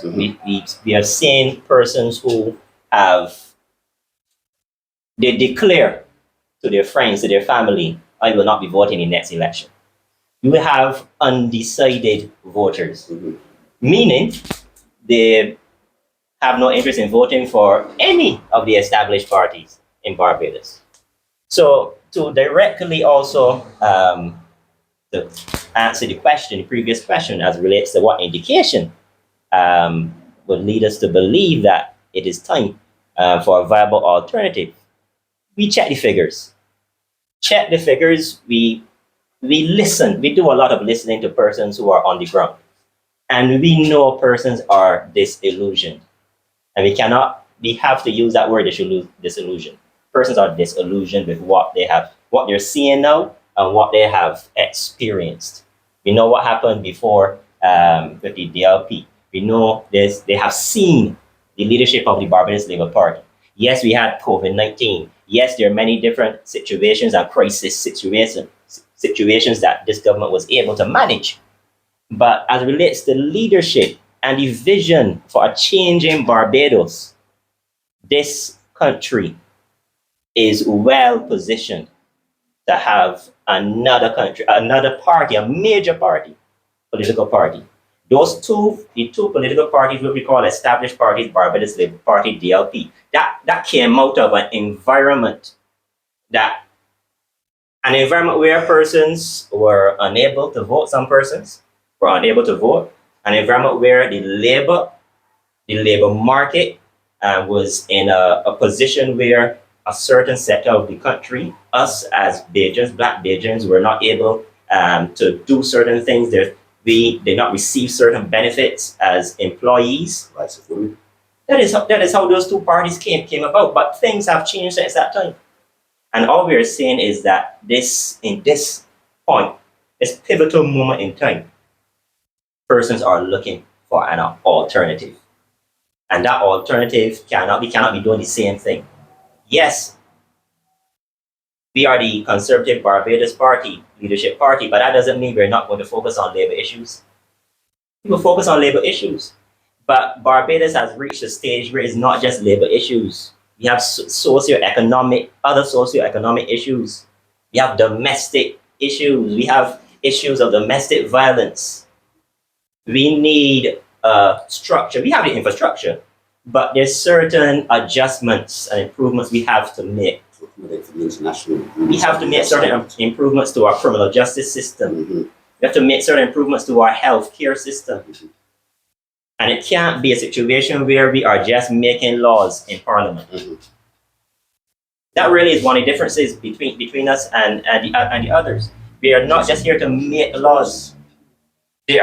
We have seen persons who they declare to their friends, to their family, I will not be voting in the next election. You will have undecided voters, meaning they have no interest in voting for any of the established parties in Barbados. So to directly also to answer the previous question, as it relates to what indication would lead us to believe that it is time for a viable alternative, we check the figures. We listen. We do a lot of listening to persons who are on the ground, and we know persons are disillusioned, and we have to use that word disillusion. Persons are disillusioned with what they're seeing now and what they have experienced. We know what happened before with the DLP. We know this. They have seen the leadership of the Barbados Labour Party. Yes, we had COVID-19. Yes, there are many different situations and crisis situations that this government was able to manage. But as it relates to leadership and the vision for a change in Barbados, this country is well positioned to have another party, a major political party. The two political parties, what we call established parties, Barbados Labour Party, DLP, that came out of an environment where persons were unable to vote. Some persons were unable to vote. An environment where the labor market was in a position where a certain sector of the country, us as Bajans, Black Bajans, were not able to do certain things. We did not receive certain benefits as employees. That is how those two parties came about. But things have changed since that time. And all we are saying is that in this point, this pivotal moment in time, persons are looking for an alternative. And that alternative cannot be doing the same thing. Yes, we are the Conservative Barbados Party, Leadership Party, but that doesn't mean we're not going to focus on labor issues. We will focus on labor issues. But Barbados has reached a stage where it's not just labor issues. We have other socioeconomic issues. We have domestic issues. We have issues of domestic violence. We need structure. We have the infrastructure, but there's certain adjustments and improvements we have to make. We have to make certain improvements to our criminal justice system. We have to make certain improvements to our health care system. And it can't be a situation where we are just making laws in Parliament. That really is one of the differences between us and the others. We are not just here to make laws. In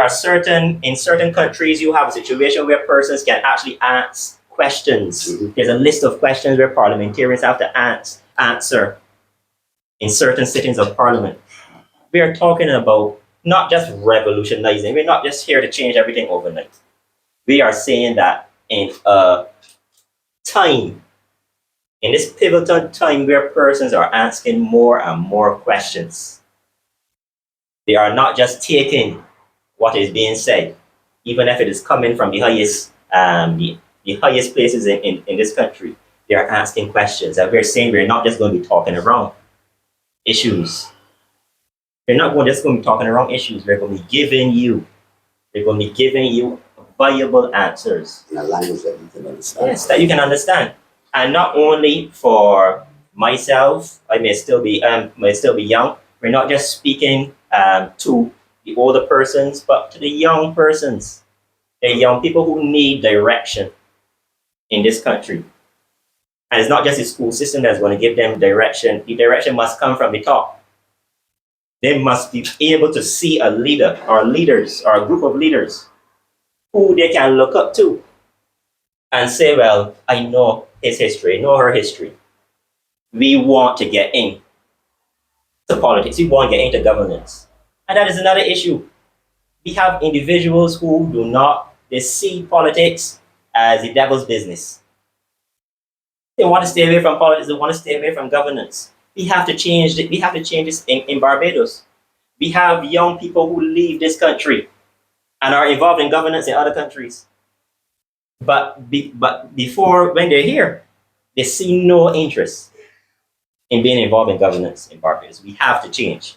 certain countries, you have a situation where persons can actually ask questions. There's a list of questions where parliamentarians have to answer in certain sittings of Parliament. We are talking about not just revolutionizing. We're not just here to change everything overnight. We are saying that in this pivotal time where persons are asking more and more questions, they are not just taking what is being said, even if it is coming from the highest places in this country. They are asking questions, and we're saying we're not just going to be talking around issues. We're not just going to be talking around issues. We're going to be giving you viable answers in a language that you can understand. Yes, that you can understand, and not only for myself. I may still be young. We're not just speaking to the older persons, but to the young persons, the young people who need direction in this country. And it's not just the school system that's going to give them direction. The direction must come from the top. They must be able to see a leader or leaders or a group of leaders who they can look up to and say, well, I know his history, I know her history. We want to get into politics. We want to get into governance. And that is another issue. We have individuals who they see politics as the devil's business. They want to stay away from politics. They want to stay away from governance. We have to change it. We have to change this in Barbados. We have young people who leave this country and are involved in governance in other countries. but before, when they're here, they see no interest in being involved in governance in Barbados. We have to change.